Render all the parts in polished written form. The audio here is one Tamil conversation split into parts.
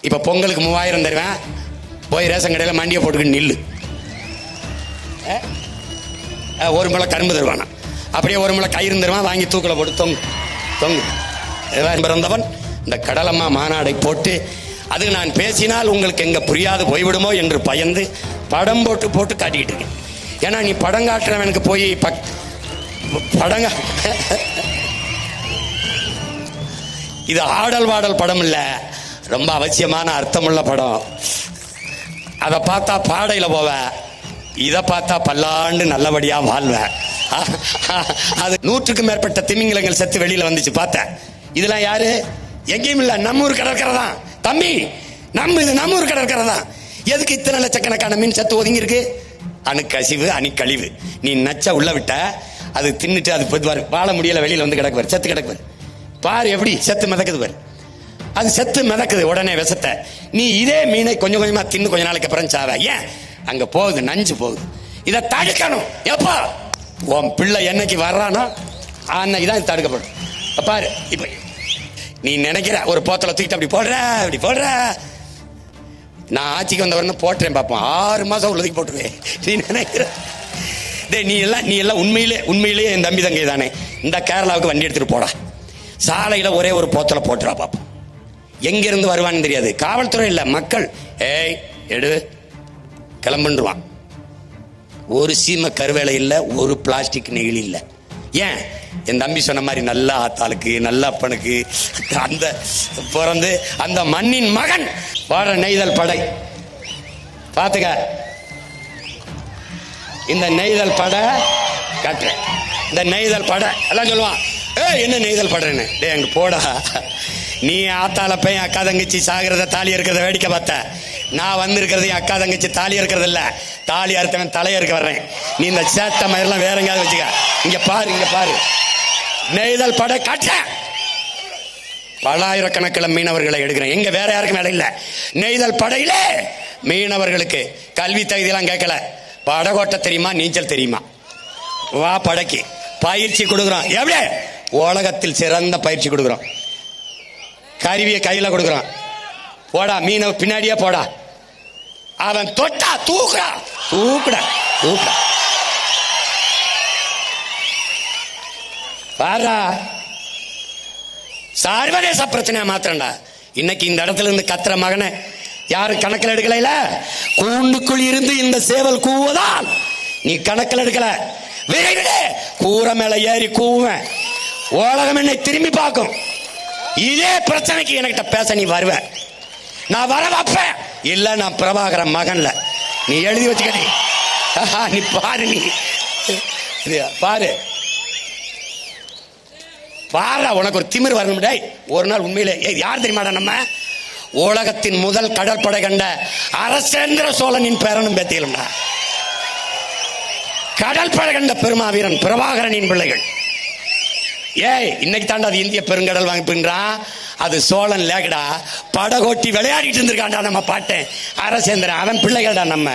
இப்போ பொங்கலுக்கு 3000 தருவேன், போய் ரேஷன் கடையில் மண்டியை போட்டுக்கிட்டு நில்லு. ஒரு முளை கரும்பு தருவானா, அப்படியே ஒரு முளை கயிறு தருவான், வாங்கி தூக்கில் போட்டு தொங்கு தொங்கு. பிறந்தவன் இந்த கடலம்மா மாநாடை போட்டு, அதுக்கு நான் பேசினால் உங்களுக்கு எங்க புரியாது போய்விடுமோ என்று பயந்து படம் போட்டு போட்டு காட்டிக்கிட்டு இருக்கேன். ஏன்னா நீ படம் காட்டுறவனுக்கு போய் படங்க இது ஆடல் பாடல் படம் இல்ல, ரொம்ப அவசியமான அர்த்தமுள்ள படம். அதை பார்த்தா பாடையில போவ, இதை பார்த்தா பல்லாண்டு நல்லபடியா வாழ்வ. அது 100க்கும் மேற்பட்ட திமிங்கலங்கள் செத்து வெளியில வந்துச்சு பார்த்தேன். இதெல்லாம் யாரு? எங்கேயும் இல்ல, நம்ம ஊர் கடற்கரை தான் தம்பி. இது நம்ம ஊர் கடற்கரை தான். எதுக்கு இத்தனை லட்சக்கணக்கான மீன் செத்து ஒதுங்கி இருக்கு? அணுக்கசிவு, அணிக்கழிவு. நீ நச்ச உள்ள விட்ட, அது தின்னுட்டு அது பொதுவாரு வாழ முடியல, வெளியில வந்து கிடக்குவார், செத்து கிடக்குவார். பாரு எப்படி செத்து மிதக்குது பாரு. அது செத்து மிதக்குது உடனே விஷத்தை. நீ இதே மீனை கொஞ்சம் கொஞ்சமா தின்னு கொஞ்ச நாளைக்கு அப்புறம் சாவ. ஏன்? அங்க போகுது, நஞ்சு போகுது. இதை தடுக்கணும். எப்போ உன் பிள்ளை என்னைக்கு வர்றானோ அன்னைக்கு தான் தடுக்கப்படும். பாரு, இப்ப நீ நினைக்கிற ஒரு போத்தலை தூக்கிட்டு அப்படி போடுற. நான் ஆட்சிக்கு வந்தவரன்னு போட்டுறேன் பார்ப்போம், 6 மாசம் உள்ளதுக்கு போட்டுருவேன். நீ நினைக்கிற நீ எல்லாம் உண்மையிலேயே என் தம்பி தங்கை தானே. இந்த கேரளாவுக்கு வண்டி எடுத்துட்டு போடா, சாலையில ஒரே ஒரு போத்தலை போட்டுறா பார்ப்போம். எங்கிருந்து வருவான்னு தெரியாது, காவல்துறை இல்ல, மக்கள் ஏய் எடு கிளம்புவான். ஒரு சீம கருவேலை இல்ல, ஒரு பிளாஸ்டிக் நெகிழி இல்ல. ஏன்? என் தம்பி சொன்ன மாதிரி நல்ல ஆத்தாளுக்கு, நல்ல அப்பனுக்கு, அந்த பிறந்து அந்த மண்ணின் மகன் வாழ நெய்தல் படை பாத்துக்க. இந்த நெய்தல் படை காட்டுறேன். இந்த நெய்தல் படை எல்லாம் சொல்லுவான், என்ன நெய்தல் படைன்னு. டே அங்க போடா, நீ ஆத்தால போய் அக்கா தங்கச்சி சாகிறத தாலி இருக்கிறத வேடிக்கை பார்த்த. நான் வந்திருக்கிறது அக்கா தங்கச்சி தாலி இருக்கிறது இல்ல, தாலி அறுத்தவன் தலைய இருக்க வர்றேன். நீ இந்த சேட்டை மயிரெல்லாம் வேற எங்கேயாவது வச்சுக்க. இங்க பாரு நெய்தல் படை காட்ட. பலாயிரக்கணக்கில் மீனவர்களை எடுக்கிறேன். எங்க வேற யாருக்கும் வேலை இல்ல. நெய்தல் படையில மீனவர்களுக்கு கல்வி தகுதியெல்லாம் கேட்கல. படகோட்ட தெரியுமா, நீச்சல் தெரியுமா, வா படைக்கு பயிற்சி கொடுக்குறோம். எப்படி? உலகத்தில் சிறந்த பயிற்சி கொடுக்குறோம். கருவியை கையில கொடுக்குறான், போடா மீன பின்னாடியே போடா. அவன் தொட்டா தூக்குடா. பாரா, சர்வதேச பிரச்சனையா மாத்திரண்டா. இன்னைக்கு இந்த இடத்துல இருந்து கத்துற மகனை யாரும் கணக்கில் எடுக்கல. கூண்டுக்குள் இருந்து இந்த சேவல் கூவதால் நீ கணக்கில் எடுக்கல. விரைவிலே கூரை மேல ஏறி கூவேன், உலகம் என்னை திரும்பி பார்க்கும். இதே பிரச்சனைக்கு என்கிட்ட பேச நீ வருவ, நான் வர வைப்பேன். இல்ல நான் பிரபாகரன் மகன்ல, நீ எழுதி வச்சுக்க. நீ பாரு, நீ பாரு, உனக்கு ஒரு திமிர் வரணும். ஒரு நாள் உண்மையிலே யார் தெரியுமாடா? நம்ம உலகத்தின் முதல் கடற்படை கண்ட அரசேந்திர சோழனின் பேரனும் பேத்தியலும்டா. கடற்படை கண்ட பெருமாவீரன் பிரபாகரனின் பிள்ளைகள். இன்னைக்கு தாண்டா அது இந்திய பெருங்கடல் வாங்கிப்பின்றான். அது சோழன் லேகடா, படகோட்டி விளையாடிட்டு இருந்திருக்காண்டா நம்ம பாட்டேன் அரசேந்திரன், அவன் பிள்ளைகள்டா. நம்ம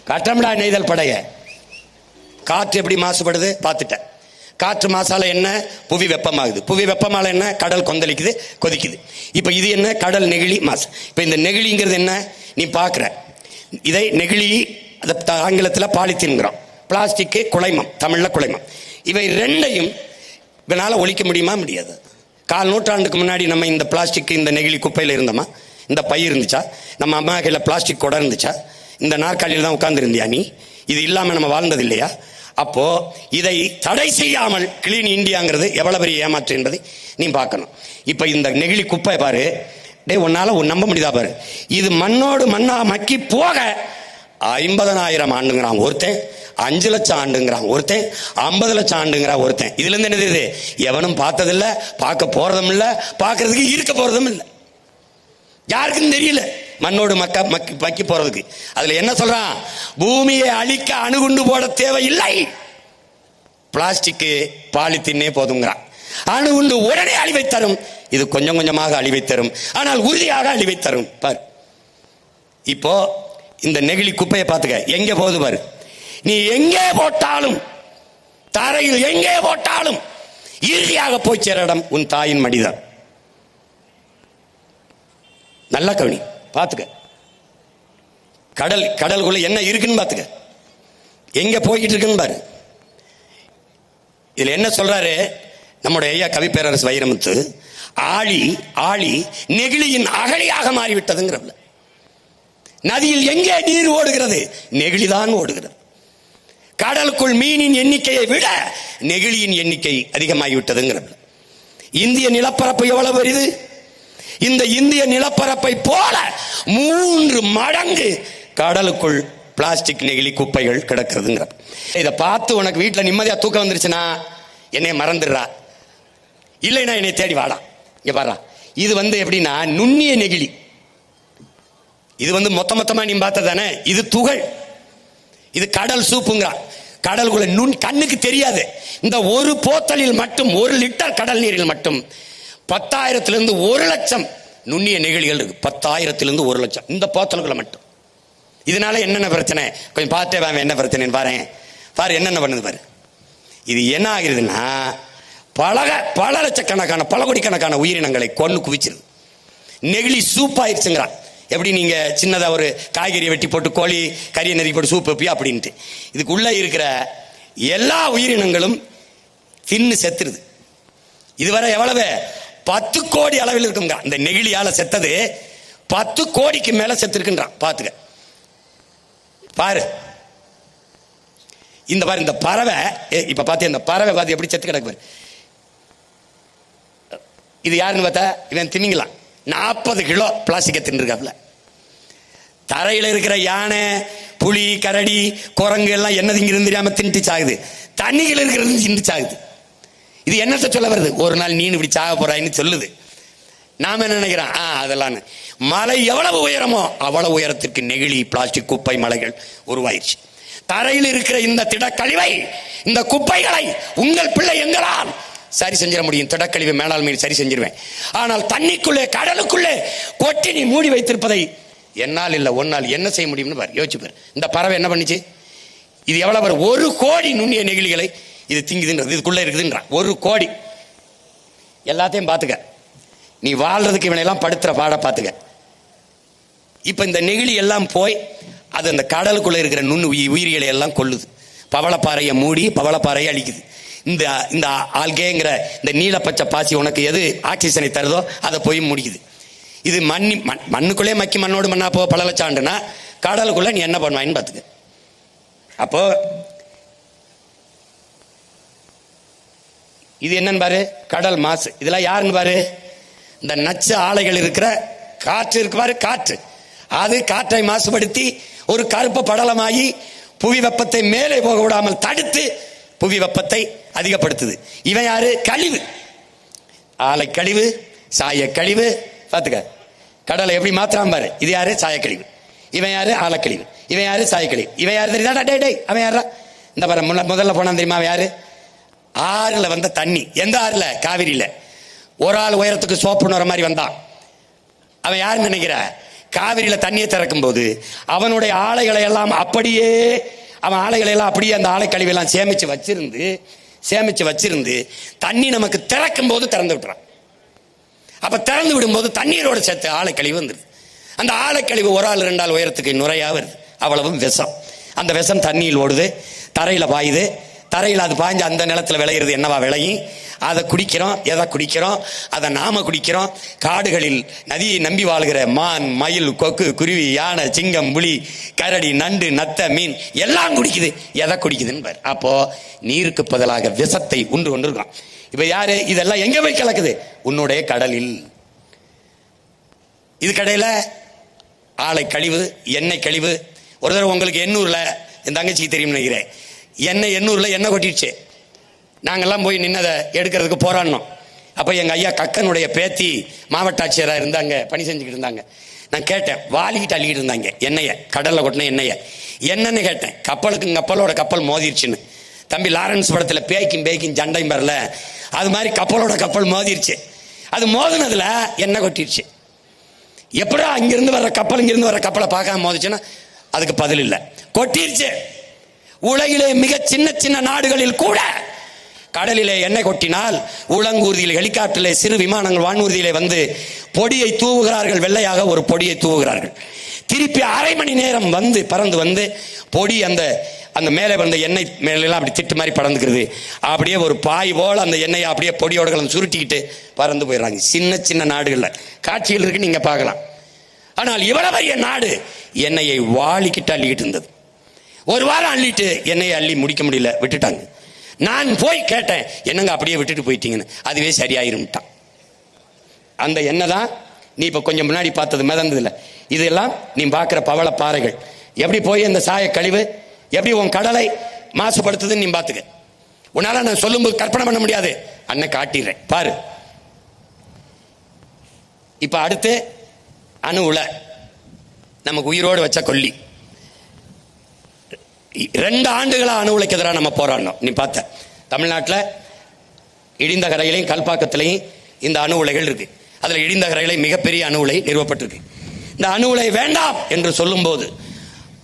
கட்டம்டா நெய்தல் படைய. காற்று எப்படி மாசுபடுது பார்த்துட்டேன். காற்று மாசால என்ன? புவி வெப்பமாகுது. புவி வெப்பமால என்ன? கடல் கொந்தளிக்குது, கொதிக்குது. இப்ப இது என்ன? கடல் நெகிழி மாசு. இப்ப இந்த நெகிழிங்கிறது என்ன? நீ பாக்குற இதை நெகிழி, ஆங்கிலத்தில் பாலித்தீன்கிறோம், பிளாஸ்டிக் குலைமம், தமிழ்ல குலைமம். இவை ரெண்டையும் இதனால ஒழிக்க முடியுமா? முடியாது. 4 நூற்றாண்டுக்கு முன்னாடி நம்ம இந்த பிளாஸ்டிக், இந்த நெகிழி குப்பையில் இருந்தோமா? இந்த பை இருந்துச்சா? நம்ம அம்மா கையில பிளாஸ்டிக் குடம் இருந்துச்சா? இந்த நாற்காலியில் தான் உட்கார்ந்து இருந்தியா நீ? இது இல்லாம நம்ம வாழ்ந்தது இல்லையா? அப்போ இதை தடை செய்யாமல் கிளீன் இந்தியாங்கிறது எவ்வளவு பெரிய ஏமாற்று என்பதை நீ பார்க்கணும். இப்ப இந்த நெகிழி குப்பை பாரு, உன்னால நம்ப முடியுதா பாரு. இது மண்ணோடு மண்ணா மக்கி போக 50,000 ஆண்டுங்கிறான் ஒருத்தன், 5 லட்சம் ஆண்டுங்கிறான் ஒருத்தன், 50 லட்சம் ஆண்டுங்கிறான் ஒருத்தன். இதுல இருந்து என்னது? இது எவனும் பார்த்ததில்ல, பார்க்க போறதும் இல்ல, பார்க்கறதுக்கு இருக்க போறதும் இல்லை. யாருக்கும் தெரியல மண்ணோடு மக்கி போறதுக்கு. அதுல என்ன சொல்றான்? பூமியை அழிக்க அணுகுண்டு போட தேவையில்லை, பிளாஸ்டிக் பாலித்தீனே போதுங்கிறான். அணுகுண்டு உடனே அழிவை தரும், இது கொஞ்சம் கொஞ்சமாக அழிவை தரும், ஆனால் உறுதியாக அழிவை தரும். பாரு, இப்போ இந்த நெகிழி குப்பையை பார்த்துக்க, எங்க போகுது பாரு. நீ எங்கே போட்டாலும், தரையில் எங்கே போட்டாலும் இறுதியாக போய் சேர இடம் உன் தாயின் மடிதான். நல்லா கவனி, பார்த்துக்க. கடலுக்குள்ள என்ன இருக்குன்னு பார்த்துக்க, எங்க போய்கிட்டு இருக்குன்னு பாரு. இதுல என்ன சொல்றாரு நம்முடைய ஐயா கவி பேரரசு வைரமுத்து? ஆழி ஆழி நெகிழியின் அகழியாக மாறிவிட்டதுங்கிறத. நதியில் எங்கே நீர் ஓடுகிறது? நெகிழிதான் ஓடுகிறது. கடலுக்குள் மீனின் எண்ணிக்கையை விட நெகிழியின் எண்ணிக்கை அதிகமாகிவிட்டதுங்கிறது. இந்திய நிலப்பரப்பு எவ்வளவு பெரிது? இந்த இந்திய நிலப்பரப்பை போல 3 மடங்கு கடலுக்குள் பிளாஸ்டிக் நெகிழி குப்பைகள் கிடக்கிறதுங்கிற. இதை பார்த்து உனக்கு வீட்டில் நிம்மதியா தூக்கம் வந்துருச்சுன்னா என்னை மறந்துடுறா, இல்லைன்னா என்னை தேடி வாடா. இங்க பாரு, இது எப்படின்னா நுண்ணிய நெகிழி. இது மொத்தமா நீ பார்த்த தானே, இது துகள். இது கடல் சூப்புங்கிறான். கடலுக்குள்ள கண்ணுக்கு தெரியாது. இந்த ஒரு போத்தலில் மட்டும் 1 லிட்டர் கடல் நீரில் மட்டும் 10,000 1 லட்சம் நுண்ணிய நெகிழிகள் இருக்கு. 10,000 1 லட்சம் இந்த போத்தலுக்குள்ள மட்டும். இதனால என்னென்ன பிரச்சனை கொஞ்சம் பார்த்தே வாங்க. என்ன பிரச்சனைன்னு பாரு என்னென்ன பண்ணுது பாரு. இது என்ன ஆகுதுன்னா பல லட்சக்கணக்கான பல கோடிக்கணக்கான உயிரினங்களை கொண்டு குவிச்சிருது. நெகிழி சூப் ஆயிடுச்சுங்கிறான். எப்படி நீங்க சின்னதா ஒரு காய்கறியை வெட்டி போட்டு கோழி கறியை நெருக்கி போட்டு சூப் வைப்பியா அப்படின்ட்டு, இதுக்குள்ள இருக்கிற எல்லா உயிரினங்களும் தின்னு செத்துருது. இதுவரை எவ்வளவு? 10 கோடி அளவில் இருக்குங்க. இந்த நெகிழியால செத்தது 10 கோடிக்கு மேல செத்துருக்குன்றான். பாத்துக்க பாரு. இந்த பறவை இப்ப பாத்தியா, இந்த பறவை பார்த்து எப்படி செத்து கிடக்கு. இது யாருன்னு பார்த்தா இவன் திமிங்கலாம் 40 கிலோ பிளாஸ்டிக்கை தின்னுருக்காப்ல. தரையில் இருக்கிற யானை, புலி, கரடி, குரங்கு எல்லாம் என்ன திங்கிறது தெரியாம தின்ட்டு சாகுது. தண்ணிகள் இருக்கிறது தின்ட்டு சாகுது. இது என்னத்தை சொல்ல வருது? ஒரு நாள் நீ இப்படி சாக போறாயின்னு சொல்லுது. நாம என்ன நினைக்கிறோம்? அதெல்லாம் மலை எவ்வளவு உயரமோ அவ்வளவு உயரத்திற்கு நெகிழி பிளாஸ்டிக் குப்பை மலைகள் உருவாயிருச்சு. தரையில் இருக்கிற இந்த திடக்கழிவை, இந்த குப்பைகளை உங்கள் பிள்ளை எங்களால் சரி செஞ்சிட முடியும். திடக்கழிவு மேலாண்மை சரி செஞ்சிருவேன். ஆனால் தண்ணிக்குள்ளே கடலுக்குள்ளே கொட்டி நீ மூடி வைத்திருப்பதை என்னால் இல்லை ஒன்னால் என்ன செய்ய முடியும்னு பாரு, யோசிச்சு பாரு. இந்த பறவை என்ன பண்ணிச்சு? இது எவ்வளவு வரும்? 1 கோடி நுண்ணிய நெகிழிகளை இது திங்குதுன்றது, இதுக்குள்ள இருக்குதுன்றான். 1 கோடி. எல்லாத்தையும் பார்த்துக்க. நீ வாழ்றதுக்கு இவனையெல்லாம் படுத்துற பாட பார்த்துக்க. இப்ப இந்த நெகிழி எல்லாம் போய் அது அந்த கடலுக்குள்ள இருக்கிற உயிரிகளை எல்லாம் கொள்ளுது. பவளப்பாறையை மூடி பவளப்பாறையை அழிக்குது. இந்த ஆல்கேங்கிற இந்த நீல பச்சை பாசி உனக்கு எது ஆக்சிஜனை தருதோ அதை போய் முடிக்குது. இது மண்ணுக்குள்ளே மக்கி மண்ணோடு மண்ணா போ பல லட்சம் ஆண்டுனா கடலுக்குள்ள நீ என்ன பண்ணுவாயின்னு பார்த்துக்க. அப்போ இது என்னன்னு பாரு, கடல் மாசு. இதெல்லாம் யாருன்னு பாரு, இந்த நச்சு ஆலைகள் இருக்கிற காற்று இருக்கு பாரு, காற்று. அது காற்றை மாசுபடுத்தி ஒரு கருப்பு படலமாகி புவி வெப்பத்தை மேலே போக விடாமல் தடுத்து புவி வெப்பத்தை அதிகப்படுத்துது. இவன் யாரு? கழிவு. ஆலை கழிவு, சாய கழிவு. பார்த்துக்க கடலை எப்படி மாத்திராம பாரு. இது யாரு? சாயக்கழிவு. இவன் யாரு? ஆலக்கழிவு. இவன் யாரு? சாயக்கழிவு. இவன் யாரு தெரியுதா? டே அவன் யாரா? இந்த பாரு முதல்ல போனா தெரியுமா அவன் யாரு? ஆறுல வந்த தண்ணி. எந்த ஆறுல? காவிரியில. ஒரு ஆள் உயரத்துக்கு சோப்புன்னு வர மாதிரி வந்தான். அவன் யாருன்னு நினைக்கிற? காவிரியில தண்ணியை திறக்கும் போது அவனுடைய ஆலைகளை எல்லாம் அப்படியே அந்த ஆலை கழிவெல்லாம் சேமிச்சு வச்சிருந்து தண்ணி நமக்கு திறக்கும் போது திறந்து விட்டுறான். அப்ப திறந்து விடும்போது தண்ணீரோட சேர்த்து ஆலை கழிவு வந்துருது. அந்த ஆலை கழிவு ஒரு ஆள் 2 ஆள் உயரத்துக்கு நுரையா வருது. அவ்வளவும் விஷம். அந்த விஷம் தண்ணியில் ஓடுது, தரையில பாயுது. தரையில் அது பாய்ஞ்சு அந்த நிலத்தில் விளையிறது என்னவா விளையும்? அதை குடிக்கிறோம். எதை குடிக்கிறோம்? அதை நாம குடிக்கிறோம். காடுகளில் நதியை நம்பி வாழ்கிற மான், மயில், கொக்கு, குருவி, யானை, சிங்கம், புலி, கரடி, நண்டு, நத்த, மீன் எல்லாம் குடிக்குது. எதை குடிக்குதுன்னு பாரு. அப்போ நீருக்கு பதிலாக விஷத்தை உண்டு கொண்டிருக்கான். இப்ப யாரு இதெல்லாம் எங்க போய் கலக்குது? உன்னுடைய கடலில். இது கடையில ஆலை கழிவு, எண்ணெய் கழிவு. ஒரு தடவை உங்களுக்கு எண்ணூர்ல என் தங்கச்சிக்கு தெரியும் நினைக்கிறேன், எண்ணூர்ல எண்ணெய் கொட்டிடுச்சு. நாங்கெல்லாம் போய் நின்னதை எடுக்கிறதுக்கு போராடினோம். அப்போ எங்கள் ஐயா கக்கனுடைய பேத்தி மாவட்ட ஆட்சியராக இருந்தாங்க, பணி செஞ்சுக்கிட்டு இருந்தாங்க. நான் கேட்டேன், வாலிக்கிட்டு அள்ளிக்கிட்டு இருந்தாங்க எண்ணெயை, கடலில் கொட்டின எண்ணெயை. என்னன்னு கேட்டேன். கப்பல் மோதிருச்சுன்னு. தம்பி லாரன்ஸ் படத்தில் பேய்க்கும் ஜண்டையும் வரல, அது மாதிரி கப்பல் மோதிருச்சு. அது மோதினதுல எண்ணெய் கொட்டிடுச்சு. எப்படா இங்கிருந்து வர்ற கப்பலை பார்க்காம மோதிச்சுன்னா அதுக்கு பதில் இல்லை, கொட்டிருச்சு. உலகிலே மிக சின்ன நாடுகளில் கூட கடலிலே எண்ணெய் கொட்டினால் உளங்கூர்தியில், ஹெலிகாப்டரிலே, சிறு விமானங்கள் வானூர்தியிலே வந்து பொடியை தூவுகிறார்கள், வெள்ளையாக ஒரு பொடியை தூவுகிறார்கள். திருப்பி அரை மணி நேரம் வந்து பறந்து வந்து பொடி அந்த அந்த மேலே வந்த எண்ணெய் மேலாம் அப்படி திட்டு மாதிரி பறந்துக்கிறது. அப்படியே ஒரு பாய் போல அந்த எண்ணெயை அப்படியே பொடியோட கலந்து சுருட்டிக்கிட்டு பறந்து போயிடுறாங்க. சின்ன சின்ன நாடுகளில் காட்சிகள் இருக்கு, நீங்க பார்க்கலாம். ஆனால் இவ்வளவு பெரிய நாடு எண்ணெயை வாளிக்கிட்டு அள்ளிக்கிட்டு இருந்தது. ஒரு வாரம் அள்ளிட்டு எண்ணெயை அள்ளி முடிக்க முடியல, விட்டுட்டாங்க. நான் போய் கேட்டேன், என்னங்க அப்படியே விட்டுட்டு போயிட்டீங்கன்னு. அதுவே சரியாயிரும்ட்டான். அந்த எண்ணெய் தான் நீ இப்ப கொஞ்சம் முன்னாடி பார்த்தது மிதந்ததில்ல. இதெல்லாம் நீ பார்க்கிற பவள பாறைகள் எப்படி போய் இந்த சாய கழிவு எப்படி உன் கடலை மாசுபடுத்துதுன்னு நீ பார்த்துக்க. உன்னால நான் சொல்லும்போது கற்பனை பண்ண முடியாது, அண்ணன் காட்டிடுறேன் பாரு. இப்ப அடுத்து அணு உலை, நமக்கு உயிரோடு வச்ச கொல்லி. 2 ஆண்டுகளா அணு உலைக்கு எதிராக நம்ம போராடணும். நீ பார்த்த தமிழ்நாட்டில் இடிந்த கரையிலையும் கல்பாக்கத்திலையும் இந்த அணு உலைகள் இருக்கு. அதுல இடிந்த கரையில மிகப்பெரிய அணு உலை நிறுவப்பட்டிருக்கு. இந்த அணு உலை வேண்டாம் என்று சொல்லும் போது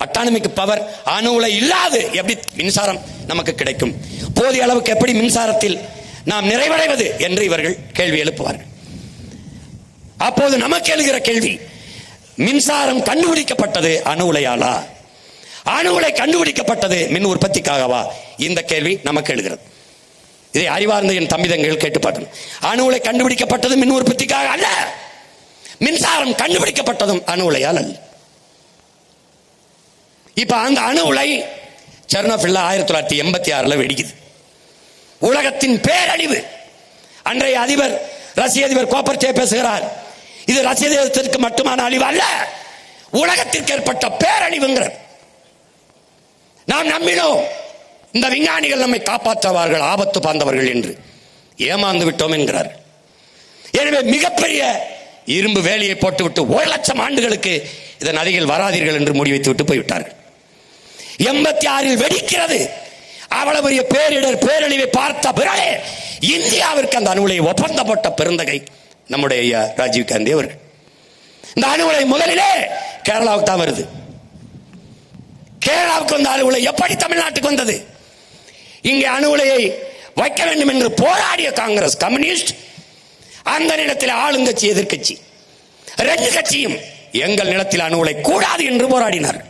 அட்டானமிக் பவர், அணு உலை இல்லாது எப்படி மின்சாரம் நமக்கு கிடைக்கும், போதிய அளவுக்கு எப்படி மின்சாரத்தில் நாம் நிறைவடைவது என்று இவர்கள் கேள்வி எழுப்புவார்கள். அப்போது நமக்கு எழுகிற கேள்வி, மின்சாரம் கண்டுபிடிக்கப்பட்டது அணு உலையாலா, அணு உலை கண்டுபிடிக்கப்பட்டது மின் உற்பத்திக்காகவா? இந்த கேள்வி நமக்கு எழுகிறது. இதை அறிவார்ந்த என் தம்பிதங்கள் கேட்டு பார்க்கணும். அணு உலை கண்டுபிடிக்கப்பட்டது மின் உற்பத்திக்காக அல்ல, மின்சாரம் கண்டுபிடிக்கப்பட்டதும் அணு உலையால் அல்ல. இப்ப அந்த அணு உலை செர்னோபில்ல 1986 வெடிக்குது. உலகத்தின் பேரழிவு. அன்றைய அதிபர், ரஷ்ய அதிபர் கோப்பர்ச்சே பேசுகிறார், இது ரஷ்ய தேசத்திற்கு மட்டுமான அழிவு அல்ல, உலகத்திற்கு ஏற்பட்ட பேரழிவுங்கிறார். நாம் நம்பினோம் இந்த விஞ்ஞானிகள் நம்மை காப்பாற்றுவார்கள், ஆபத்து பாந்தவர்கள் என்று. ஏமாந்து விட்டோம் என்கிறார். எனவே மிகப்பெரிய இரும்பு வேலியை போட்டுவிட்டு 1,00,000 ஆண்டுகளுக்கு இதன் அருகில் வராதீர்கள் என்று முடிவைத்து விட்டு போய்விட்டார்கள். 86 வெடிக்கிறது. அவ்வளவு பெரிய பேரிடர், பேரழிவை பார்த்த பிறகு இந்தியாவிற்கு அந்த அணு உலையை ஒப்பந்தம் போட்ட பெருந்தகை நம்முடைய ராஜீவ் காந்தி அவர்கள். இந்த அணு உலை முதலிலே கேரளாவுக்கு தான் வருது. கேரளாவுக்கு வந்த அணு உலை எப்படி தமிழ்நாட்டுக்கு வந்தது? இங்கே அணு உலையை வைக்க வேண்டும் என்று போராடிய காங்கிரஸ், கம்யூனிஸ்ட், அந்த நிலத்தில் ஆளுங்கட்சி, எதிர்கட்சி 2 கட்சியும் எங்கள் நிலத்தில் அணு உலை கூடாது என்று போராடினார்.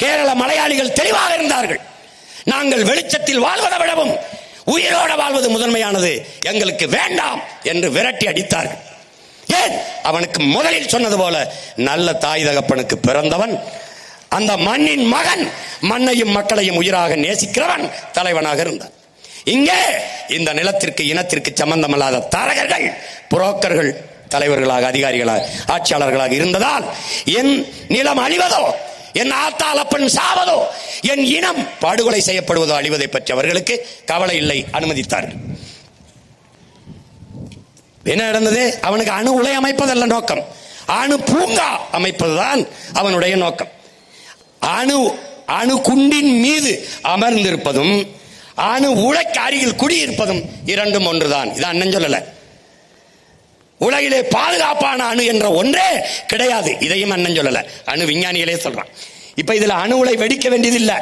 கேரள மலையாளிகள் தெளிவாக இருந்தார்கள். நாங்கள் வெளிச்சத்தில் வாழ்வதை விடவும் உயிரோட வாழ்வது முதன்மையானது, எங்களுக்கு வேண்டாம் என்று விரட்டி அடித்தார்கள். ஏன்? அவனுக்கு முதலில் சொன்னது போல நல்ல தாய் தகப்பனுக்கு பிறந்தவன், அந்த மண்ணின் மகன், மண்ணையும் மக்களையும் உயிராக நேசிக்கிறவன் தலைவனாக இருந்தான். இங்கே இந்த நிலத்திற்கு இனத்திற்கு சம்பந்தமில்லாத தரகர்கள், புரோக்கர்கள் தலைவர்களாக, அதிகாரிகளாக, ஆட்சியாளர்களாக இருந்ததால் என் நிலம் அழிவதோ, என் ஆத்தாளப்பன் சாவதோ, என் இனம் படுகொலை செய்யப்படுவதோ, அழிவதை பற்றி அவர்களுக்கு கவலை இல்லை, அனுமதித்தார்கள். என்ன நடந்தது? அவனுக்கு அணு உலை அமைப்பதல்ல நோக்கம், அணு பூங்கா அமைப்பதுதான் அவனுடைய நோக்கம். அணு குண்டின் மீது அமர்ந்திருப்பதும் அணு உலைக்கு அருகில் குடியிருப்பதும் 2 ஒன்றுதான். இது அண்ணன் சொல்லல. உலகிலே பாதுகாப்பான அணு என்ற ஒன்றே கிடையாது, இதையும் அண்ணன் சொல்லல, அணு விஞ்ஞானிகளே சொல்றான். இப்ப இதுல அணு உலை வெடிக்க வேண்டியதில்லை,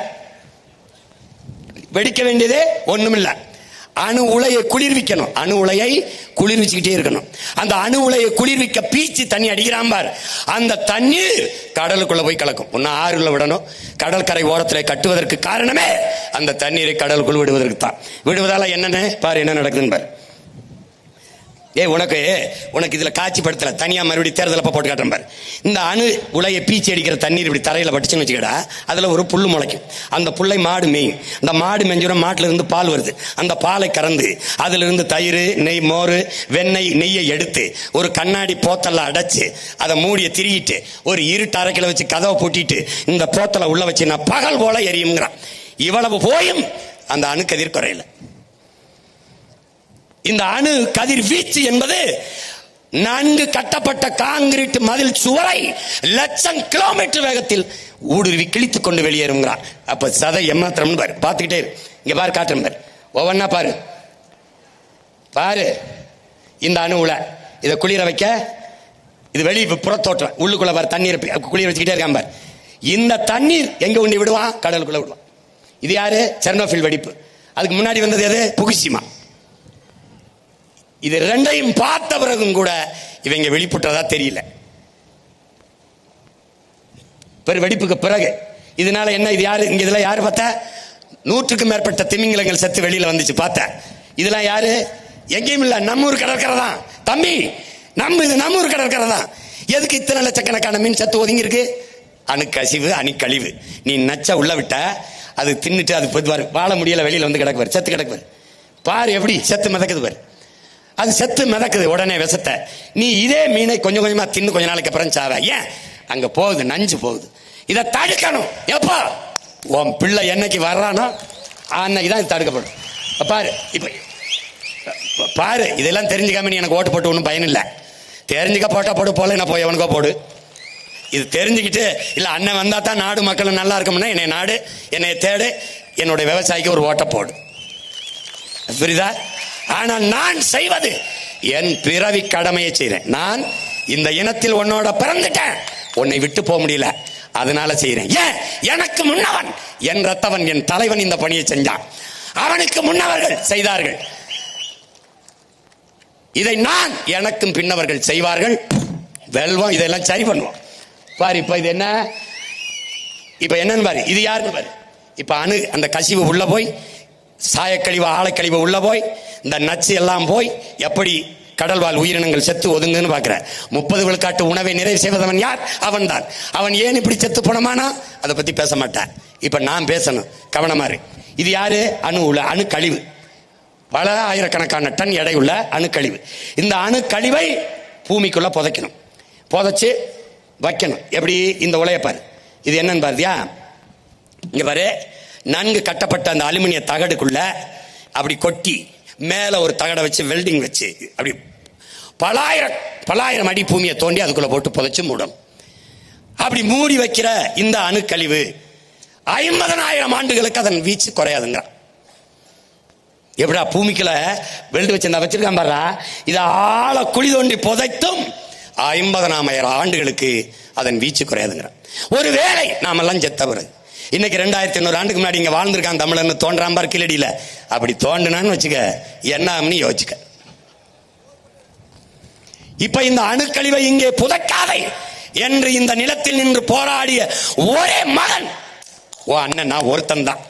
வெடிக்க வேண்டியதே ஒண்ணுமில்ல. அணு உலையை குளிர்விக்கணும், அணு உலையை குளிர்விச்சுக்கிட்டே இருக்கணும். அந்த அணு உலையை குளிர்விக்க பீச்சு தண்ணி அடிக்கிறான் பார், அந்த தண்ணீர் கடலுக்குள்ள போய் கலக்கும். ஒன்னு ஆறுல விடணும், கடற்கரை ஓரத்தில் கட்டுவதற்கு காரணமே அந்த தண்ணீரை கடலுக்குள் விடுவதற்கு தான். விடுவதால என்னன்னு பாரு, என்ன நடக்குதுன்னு பாரு. உனக்கு இதுல காட்சிப்படுத்தல, தனியா மறுபடியும் தேர்தல் போட்டு காட்டுறேன் பாரு. இந்த அணு உலையை பீச்சி அடிக்கிற தண்ணீர் இப்படி தரையில பட்டுச்சுன்னு வச்சுக்கடா, அதுல ஒரு புல்லு முளைக்கும். அந்த புல்லை மாடு மேயும். அந்த மாடு மெஞ்சோட மாட்டுல இருந்து பால் வருது. அந்த பாலை கறந்து அதுல இருந்து தயிர், நெய், மோர், வெண்ணெய், நெய்யை எடுத்து ஒரு கண்ணாடி போத்தல்ல அடைச்சு அதை மூடிய திரியிட்டு ஒரு இருட்டு அரைக்கில வச்சு கதவை பூட்டிட்டு இந்த போத்தலை உள்ள வச்சு நான் பகல் போல எரியுங்கிறான். இவ்வளவு போயும் அந்த அணு கதிர் குறையல. இந்த அணு கதிர் வீச்சு என்பது நன்கு கட்டப்பட்ட காங்கிரீட் மதில் சுவரை 1,00,000 கிலோமீட்டர் வேகத்தில் ஊடுருவி கிழித்துக் கொண்டு வெளியேறுங்கிறான். அப்ப சதை எம்மாத்திரம் பாரு, பார்த்துக்கிட்டே இங்க பாரு, காட்டுறேன் பாரு, ஒவ்வொன்னா பாரு பாரு. இந்த அணு உலை இதை குளிர வைக்க, இது வெளி புறத்தோட்டம், உள்ளுக்குள்ள பாரு தண்ணீர் குளிர வச்சுக்கிட்டே இருக்கான் பாரு. இந்த தண்ணீர் எங்க உண்டி விடுவான்? கடலுக்குள்ள விடுவான். இது யாரு? செர்னோபில் வெடிப்பு. அதுக்கு முன்னாடி வந்தது எது? புகுஷிமா. இது ரெண்டையும் பார்த்த பிறகும் கூட இவங்க வெளிப்பட்டதா தெரியல. வெடிப்புக்கு பிறகு இதனால என்ன? இது யாரு? இங்க இதெல்லாம் யாரு பார்த்த? 100க்கும் மேற்பட்ட திமிங்கலங்கள் செத்து வெளியில வந்துச்சு பார்த்த. இதெல்லாம் யாரு? எங்கேயும் இல்ல, நம்மூர் கடற்கரை தான் தம்பி. இது நம்மூர் கடற்கரை தான். எதுக்கு இத்தனை லட்சக்கணக்கான மீன் செத்து ஒதுங்கி இருக்கு? அணுக்கசிவு, அணுக்கழிவு. நீ நச்ச உள்ள விட்ட, அது தின்னுட்டு அது பொதுவாரு வாழ முடியல, வெளியில வந்து கிடக்குவார், செத்து கிடக்குவார். பாரு எப்படி செத்து மிதக்குது பாரு. அது செத்து மிதக்குது உடனே விஷத்தை. நீ இதே மீனை கொஞ்சம் கொஞ்சமா தின்னு கொஞ்ச நாளைக்கு அப்புறம் சாவ. ஏன்? அங்க போகுது, நஞ்சு போகுது. இதை தடுக்கணும். எப்போ? உன் பிள்ளை என்னைக்கு வர்றானோ அன்னைக்கு தான் இது தடுக்கப்படும். பாரு இப்ப பாரு, இதெல்லாம் தெரிஞ்சுக்காம நீ எனக்கு ஓட்டு போட்டு ஒன்றும் பயன் இல்லை. தெரிஞ்சுக்க போட்டா போடு, போல என்ன போய் எவனுக்கோ போடு. இது தெரிஞ்சுக்கிட்டு இல்ல அண்ணன் வந்தா தான் நாடு மக்கள் நல்லா இருக்கும்னா என்னை நாடு, என்னை தேடு, என்னுடைய விவசாயிக்கு ஒரு ஓட்ட போடு. புரியுதா? ஆனா நான் செய்வது என் பிறவி கடமையை செய்றேன். நான் இந்த இனத்தில் உன்னோட பிறந்துட்டேன், உன்னை விட்டு போக முடியல, அதனால செய்யறேன். ஏன்? எனக்கு முன்னவன், என் ரத்தவன், என் தலைவன் இந்த பணியை செஞ்சான். அவனுக்கு முன்னவர்கள் செய்தார்கள். இதை நான் எனக்கும் பின்னவர்கள் செய்வார்கள். வெல்வோம், இதெல்லாம் சரி பண்ணுவோம். பாரு இப்ப இது என்ன? இப்ப என்னன்னு பாரு, இது யாருன்னு பாரு. இப்ப அந்த கசிவு உள்ள போய், சாயக்கழிவு ஆழக்கழிவு உள்ள போய், இந்த நச்சு எல்லாம் போய் எப்படி கடல்வாழ் உயிரினங்கள் செத்து ஒதுங்குன்னு பாக்குற. 30 விழுக்காட்டு உணவை நிறைவு செய்வதவன் யார்? அவன் தான். அவன் ஏன் இப்படி செத்து போனமானா அதை பத்தி பேச மாட்டான். இப்ப நான் பேசணும், கவனமா இரு. இது யாரு? அணுக்கழிவு. பல ஆயிரக்கணக்கான டன் எடை உள்ள அணுக்கழிவு. இந்த அணுக்கழிவை பூமிக்குள்ள புதைக்கணும், புதைச்சு வைக்கணும். எப்படி? இந்த உலைய பாரு, இது என்னன்னு பாருதியா? இங்க பாரு, நன்கு கட்டப்பட்ட அந்த அலுமினிய தகடுக்குள்ள அப்படி கொட்டி மேல ஒரு தகடை வச்சு வெல்டிங் வச்சு அப்படி பலாயிரம் அடி பூமியை தோண்டி அதுக்குள்ள போட்டு புதைச்சு மூடும். அப்படி மூடி வைக்கிற இந்த அணுக்கழிவு 50,000 ஆண்டுகளுக்கு அதன் வீச்சு குறையாதுங்க. எப்படா பூமிக்குள்ள வெல்டு வச்சிருக்கான் பாரு, இதை ஆழ குழி தோண்டி புதைத்தும் 50,000 ஆண்டுகளுக்கு அதன் வீச்சு குறையாதுங்க. ஒரு வேளை நாமெல்லாம் செத்த பிறகு, இன்னைக்கு 2500 ஆண்டுக்கு முன்னாடி இங்க வாழ்ந்திருக்கான் தமிழர்னு தோன்றாம்பார் கீழடியில, அப்படி தோண்டினான்னு வச்சுக்க என்ன யோசிச்சுக்க. இப்ப இந்த அணுக்கழிவை இங்கே புதைக்காதை என்று இந்த நிலத்தில் நின்று போராடிய ஒரே மகன் ஓ அண்ணன், நான் ஒருத்தன் தான்.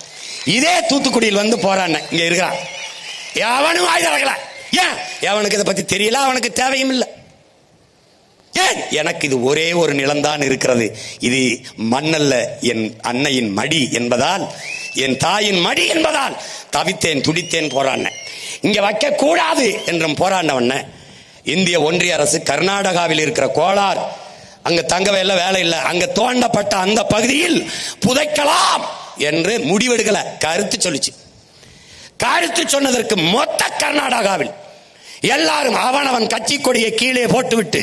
இதே தூத்துக்குடியில் வந்து போறான், இங்க இருக்கிறான். எவனும் ஆயுதம். ஏன்? எவனுக்கு இதை பத்தி தெரியல, அவனுக்கு தேவையும் இல்லை. ஏன்? எனக்கு இது ஒரே ஒரு நிலம்தான் இருக்கிறது, இது மண்ணல்ல, என் அன்னையின் மடி என்பதால், என் தாயின் மடி என்பதால் தவித்தேன், துடித்தேன், போராடின. இங்க வைக்க கூடாது என்றும் போராடினவன இந்திய ஒன்றிய அரசு கர்நாடகாவில் இருக்கிற கோலார், அங்க தங்கவே இல்லை, வேலை இல்லை, அங்க தோண்டப்பட்ட அந்த பகுதியில் புதைக்கலாம் என்று முடிவெடுக்கல, கருத்து சொல்லிச்சு. கருத்து சொன்னதற்கு மொத்த கர்நாடகாவில் எல்லாரும் அவனவன் கட்சி கொடியை கீழே போட்டுவிட்டு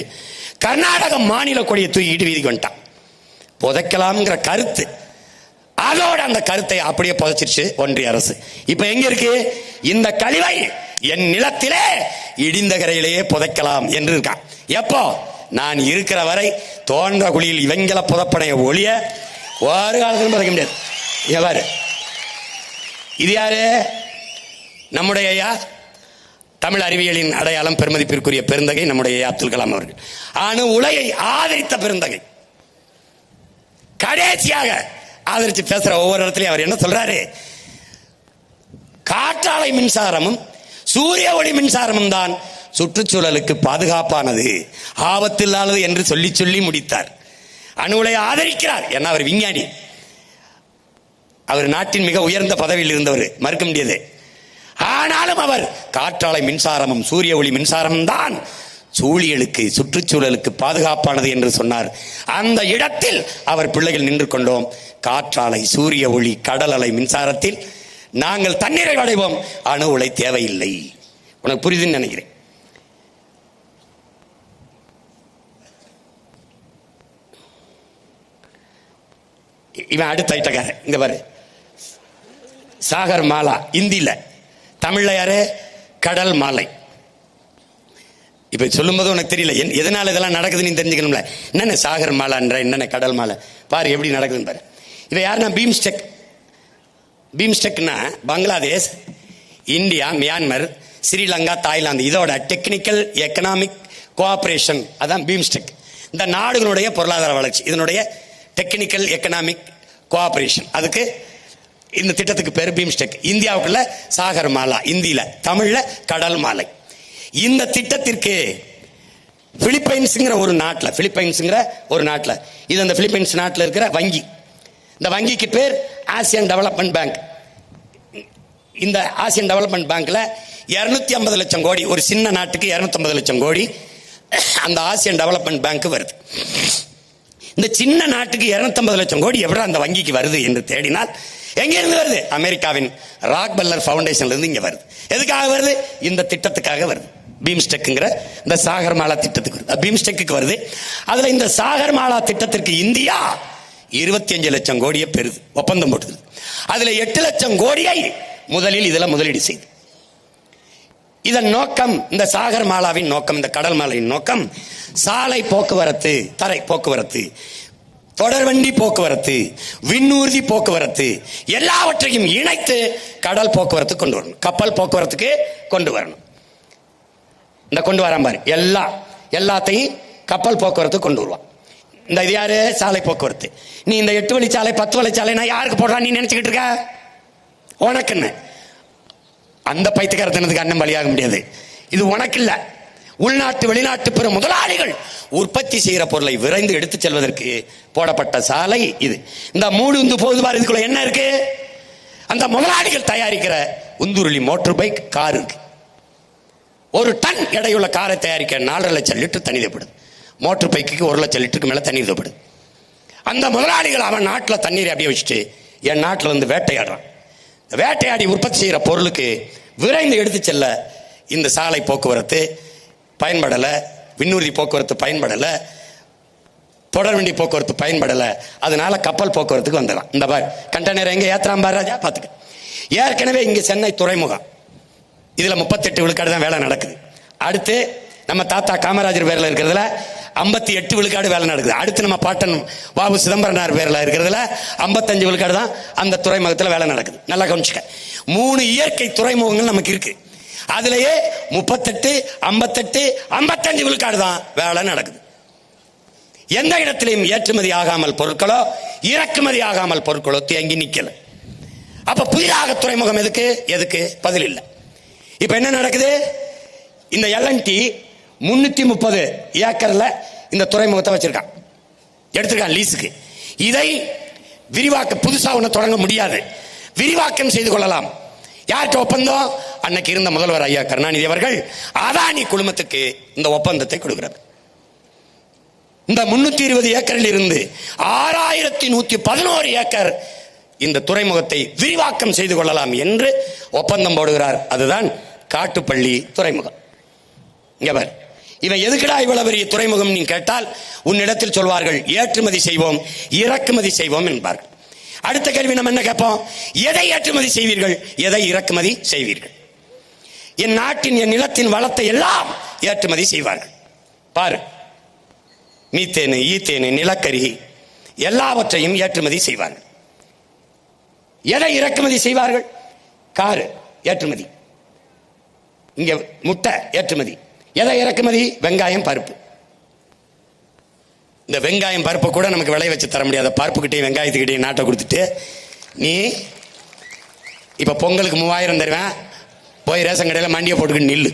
கர்நாடக மாநில கொடியை தூக்கிட்டு வீதிக்கு வந்துட்டான். புதைக்கலாம்ங்கிற கருத்து, அதோட அந்த கருத்தை அப்படியே புதைச்சிருச்சு ஒன்றிய அரசு. இப்ப எங்க இருக்கு? இந்த கழிவை என் நிலத்திலே இடிந்த கரையிலேயே புதைக்கலாம் என்று இருக்கான். எப்போ? நான் இருக்கிற வரை தோன்ற குழியில் இவங்கள புதப்படைய ஒளிய ஒரு காலத்திலும் புதைக்க முடியாது. எவ்வாறு? இது யாரு? நம்முடைய ஐயா, தமிழ் அறிவியலின் அடையாளம், பெருமதிப்பிற்குரிய பெருந்தகை நம்முடைய ஐயா அப்துல் கலாம் அவர்கள். அணு உலையை ஆதரித்த பெருந்தகை. கடைசியாக ஆதரிச்சு பேசுற ஒவ்வொரு இடத்துலயும் அவர் என்ன சொல்றாரு? காற்றாலை மின்சாரமும் சூரிய ஒளி மின்சாரமும் தான் சுற்றுச்சூழலுக்கு பாதுகாப்பானது, ஆபத்தில்லாதது என்று சொல்லி சொல்லி முடித்தார். அணு உலையை ஆதரிக்கிறார். ஏன்னா அவர் விஞ்ஞானி, அவர் நாட்டின் மிக உயர்ந்த பதவியில் இருந்தவர், மறுக்க முடியாது. ஆனாலும் அவர் காற்றாலை மின்சாரமும் சூரிய ஒளி மின்சாரமும் தான் சூழியலுக்கு, சுற்றுச்சூழலுக்கு பாதுகாப்பானது என்று சொன்னார். அந்த இடத்தில் அவர் பிள்ளைகள் நின்று கொண்டோம். காற்றாலை, சூரிய ஒளி, கடல் அலை மின்சாரத்தில் நாங்கள் தண்ணீரை அடைவோம், அணு உலை தேவையில்லை. உனக்கு புரியுதுன்னு நினைக்கிறேன். இவன் அடுத்த ஐட்டக்காரன். இங்க பாரு, சாகர் மாலா இந்தியில, தமிழ்ல யாரு? கடல் மாலை. இப்ப சொல்லும் போது உனக்கு தெரியல எதனால இதெல்லாம் நடக்குதுன்னு தெரிஞ்சுக்கணும்ல. என்னென்ன சாகர் மாலான்ற, என்னென்ன கடல் மாலை, பாரு எப்படி நடக்குதுன்னு பாரு. இவ யாருன்னா பீம்ஸ்டெக் பீம்ஸ்டெக்னா Bangladesh, India, Myanmar, Sri Lanka, Thailand இதோட டெக்னிக்கல் எக்கனாமிக் கோஆபரேஷன், அதான் பீம்ஸ்டெக். இந்த நாடுகளுடைய பொருளாதார வளர்ச்சி, இதனுடைய டெக்னிக்கல் எக்கனாமிக் கோஆபரேஷன், அதுக்கு இந்த திட்டத்துக்கு பேர் பீம்ஸ்டெக். இந்தியாவுக்குள்ள சாகர் மாலா, இந்தியில, தமிழ்ல கடல் மாலை. இந்த திட்டத்திற்கு பிலிப்பைன்ஸ்ங்கிற ஒரு நாட்டில் இது அந்த பிலிப்பைன்ஸ் நாட்டில் இருக்கிற வங்கி, இந்த வங்கிக்கு பேர் ஆசியன் டெவலப்மெண்ட் பேங்க். இந்த ஆசியன் டெவலப்மெண்ட் பேங்க்ல 250 லட்சம் கோடி, ஒரு சின்ன நாட்டுக்கு 250 லட்சம் கோடி அந்த ஆசியன் டெவலப்மெண்ட் பேங்க் வருது. இந்த சின்ன நாட்டுக்கு 250 லட்சம் கோடி எவ்வளவு அந்த வங்கிக்கு வருது என்று தேடினால் எங்க இருந்து வருது? அமெரிக்காவின் ராக்பெல்லர் ஃபவுண்டேஷன்ல இருந்து இங்க வருது. எதுக்காக வருது? இந்த திட்டத்துக்காக வருது. பீம்ஸ்டெக்ங்கிற இந்த சாகர்மாலா திட்டத்துக்கு வருது, பீம்ஸ்டெக்கு வருது. அதுல இந்த சாகர்மாலா திட்டத்திற்கு இந்தியா 25 லட்சம் கோடியை பெறுது, ஒப்பந்தம் போட்டுது. அதுல 8 லட்சம் கோடியை முதலில் இதுல முதலீடு செய்து. இதன் நோக்கம், இந்த சாகர் மாலாவின் நோக்கம், இந்த கடல் மாலையின் நோக்கம் சாலை போக்குவரத்து, தரை போக்குவரத்து, தொடர்வண்டி போக்குவரத்து, விண்ணூர்தி போக்குவரத்து எல்லாவற்றையும் இணைத்து கடல் போக்குவரத்து கொண்டு வரணும், கப்பல் போக்குவரத்துக்கு கொண்டு வரணும். இந்த கொண்டு வராம பாரு, எல்லாத்தையும் கப்பல் போக்குவரத்து கொண்டு வருவான். இந்த இது யாரு? சாலை போக்குவரத்து. நீ இந்த 8 வழிச்சாலை 10 வழிச்சாலை நான் யாருக்கு போடுறான் நீ நினைச்சுக்கிட்டு இருக்க? உனக்குன்னு. அந்த பைத்தியக்காரத்தனத்துக்கு அண்ணன் பலியாக முடியாது. இது உனக்கு இல்ல, உள்நாட்டு வெளிநாட்டு பிற முதலாளிகள் உற்பத்தி செய்கிற பொருளை விரைந்து எடுத்துச் செல்வதற்கு போடப்பட்ட சாலை இது. இந்த 3 உந்து போது பாரு, இதுக்குள்ள என்ன இருக்கு? அந்த முதலாளிகள் தயாரிக்கிற உந்துருளி மோட்டர் பைக், கார் இருக்கு. ஒரு டன் எடையுள்ள காரை தயாரிக்க 4.5 லட்சம் லிட்டர் தண்ணி தேவைப்படுது. மோட்டர் பைக்கு 1 லட்சம் லிட்டருக்கு மேல தண்ணீர் தேவைப்படுது. அந்த முதலாளிகள் அவன் நாட்டில் தண்ணீரை அப்படியே வச்சுட்டு என் நாட்டில் வந்து வேட்டையாடுறான். வேட்டையாடி உற்பத்தி செய்கிற பொருளுக்கு விரைந்து எடுத்து செல்ல இந்த சாலை போக்குவரத்து பயன்படல, விண்ணூர்தி போக்குவரத்து பயன்படல, தொடர்வண்டி போக்குவரத்து பயன்படல. அதனால கப்பல் போக்குவரத்துக்கு வந்துடலாம். இந்த பார் கண்டெய்னர் எங்க ஏத்துறான் பாரு ராஜா, பாத்துக்க. ஏற்கனவே இங்க சென்னை துறைமுகம், இதுல 38 விழுக்காடு தான் வேலை நடக்குது. அடுத்து நம்ம தாத்தா காமராஜர் பேர்ல இருக்கிறதுல 58 விழுக்காடு வேலை நடக்குது. அடுத்து நம்ம பாட்டன் பாபு சிதம்பரனார் பேர்ல இருக்கிறதுல 55 விழுக்காடு தான் அந்த துறைமுகத்தில் வேலை நடக்குது. நல்லா கவனிச்சுக்க. 3 இயற்கை துறைமுகங்கள் நமக்கு இருக்கு. அதுலயே 38, 58, 55 விழுக்காடு தான் வேலை நடக்குது. எந்த இடத்திலையும் ஏற்றுமதி ஆகாமல் பொருட்களோ இறக்குமதி ஆகாமல் பொருட்களோ தேங்கி நிக்கல. அப்ப புதிதாக துறைமுகம் எதுக்கு பதில் இல்லை. இப்ப என்ன நடக்குது? இந்த எல்என்டி 330 ஏக்கர்ல இந்த துறைமுகத்தை வச்சிருக்கான், எடுத்திருக்கான் லீஸுக்கு. இதை புதுசா ஒண்ணு தொடங்க முடியாது, விரிவாக்கம் செய்து கொள்ளலாம். யார்கிட்ட ஒப்பந்தம்? அன்னைக்கு இருந்த முதல்வர் ஐயா கருணாநிதி அவர்கள் அதானி குழுமத்துக்கு இந்த ஒப்பந்தத்தை கொடுக்கிறார். இந்த 320 ஏக்கரில் இருந்து 6111 ஏக்கர் இந்த துறைமுகத்தை விரிவாக்கம் செய்து கொள்ளலாம் என்று ஒப்பந்தம் போடுகிறார். அதுதான் காட்டுப்பள்ளி துறைமுகம். இங்க பார், இவன் எதுக்குடா இவ்வளவு பெரிய துறைமுகம் நீ கேட்டால் உன்னிடத்தில் சொல்வார்கள் ஏற்றுமதி செய்வோம் இறக்குமதி செய்வோம் என்பார்கள். அடுத்த கேள்வி நம்ம என்ன கேட்போம்? எதை ஏற்றுமதி செய்வீர்கள், எதை இறக்குமதி செய்வீர்கள்? என் நாட்டின் என் நிலத்தின் வளத்தை எல்லாம் ஏற்றுமதி செய்வார்கள். பாரு, மீத்தேனு, ஈத்தேனு, நிலக்கரி எல்லாவற்றையும் ஏற்றுமதி செய்வார்கள். எதை இறக்குமதி செய்வார்கள்? காரு ஏற்றுமதி, இங்க முட்டை ஏற்றுமதி. எதை இறக்குமதி? வெங்காயம், பருப்பு. இந்த வெங்காயம் பருப்பை கூட நமக்கு விளைய வச்சு தர முடியாத பருப்புக்கிட்டே வெங்காயத்துக்கிட்டே நாட்டை கொடுத்துட்டு நீ இப்ப பொங்கலுக்கு 3000 தருவேன், போய் ரேஷன் கடையில் மண்டியை போட்டுக்கிட்டு நில்லு.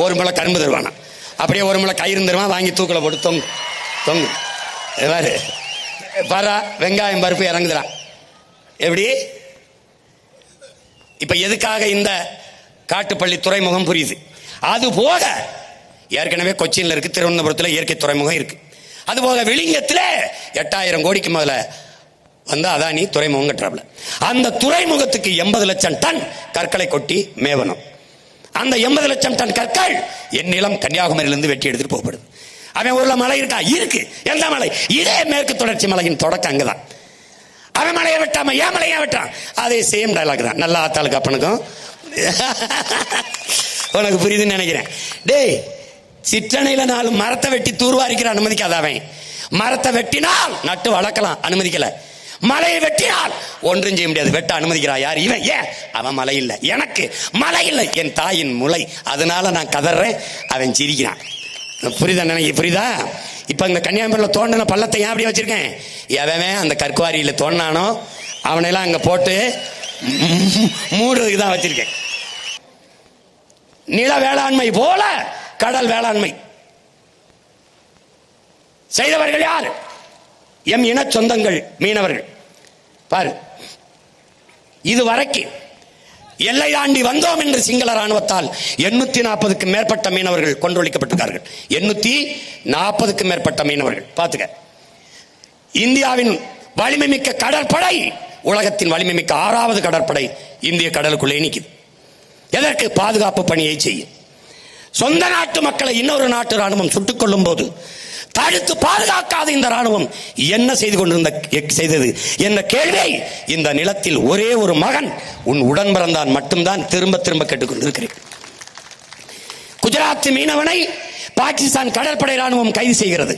ஒரு முளை கரும்பு தருவானா, அப்படியே ஒரு முளை கயிறு தருவான், வாங்கி தூக்கில் போட்டு தொங்கு. பாரா, வெங்காயம் பருப்பு இறங்குதுறான். எப்படி? இப்ப எதுக்காக இந்த காட்டுப்பள்ளி துறைமுகம் புரியுது. அது போக ஏற்கனவே கொச்சின்ல இருக்கு, திருவனந்தபுரத்தில் இயற்கை துறைமுகம் இருக்கு. அது போக விளிங்கத்தில் 8000 கோடிக்கு முதல்ல வந்து அதானி துறைமுகம் கட்டுறாப்ல. அந்த துறைமுகத்துக்கு 80 லட்சம் டன் கற்களை கொட்டி மேவனம். அந்த 80 லட்சம் டன் கற்கள் என் நிலம் கன்னியாகுமரியிலிருந்து வெட்டி எடுத்துட்டு போகப்படுது. அவன் ஊர்ல மலை இருக்கா? இருக்கு. எந்த மலை? இதே மேற்கு தொடர்ச்சி மலையின் தொடக்கம் அங்கதான். அவன் மலையை வெட்டாம ஏன் மலையை வெட்டான்? அதே சேம் டயலாக் தான். நல்லா ஆத்தாளுக்கு அப்பனுக்கும். உனக்கு புரியுதுன்னு நினைக்கிறேன். டேய், சிற்றணையில 4 மரத்தை வெட்டி தூர்வாரிக்கிற அனுமதிக்காத. அவன் மரத்தை வெட்டினால் நட்டு வளர்க்கலாம், அனுமதிக்கல. மலையை வெட்டினால் ஒன்றும் செய்ய முடியாது. வெட்ட அனுமதிக்கிறா யார்? இவன். ஏன்? அவன் மலை இல்லை, எனக்கு மலை இல்லை, என் தாயின் முளை, அதனால நான் கதறேன். அவன் சிரிக்கிறான். புரியுதா? நினைக்க புரியுதா? இப்ப இந்த கன்னியாகுமரியில் தோண்டின பள்ளத்தை ஏன் அப்படி வச்சிருக்கேன்? எவன் அந்த கற்குவாரியில் தோண்டினானோ அவனையெல்லாம் அங்க போட்டு மூடுறதுக்கு தான் வச்சிருக்கேன். நில வேளாண்மை போல கடல் வேளாண்மை செய்தவர்கள் யார்? எம் இன சொந்தங்கள் மீனவர்கள். பாரு, இதுவரைக்கும் எல்லை தாண்டி வந்தோம் என்று சிங்கள ராணுவத்தால் 840க்கும் மேற்பட்ட மீனவர்கள் கொன்றொழிக்கப்பட்டிருக்கார்கள். 840க்கும் மேற்பட்ட மீனவர்கள். பார்த்துக்க, இந்தியாவின் வலிமை மிக்க கடற்படை, உலகத்தின் வலிமை மிக்க 6வது கடற்படை இந்திய கடலுக்குள்ளே நிற்குது. எதற்கு? பாதுகாப்பு பணியை செய்ய. சொந்த நாட்டு மக்களை இன்னொரு நாட்டு ராணுவம் சுட்டுக் கொள்ளும் போது தடுத்து பாதுகாக்காத இந்த ராணுவம் என்ன செய்தது என்ற கேள்வியை இந்த நிலத்தில் ஒரே ஒரு மகன், உன் உடன் பிறந்தான் மட்டும்தான் திரும்ப திரும்ப கேட்டுக்கொண்டிருக்கிறேன். குஜராத் மீனவனை பாகிஸ்தான் கடற்படை ராணுவம் கைது செய்கிறது.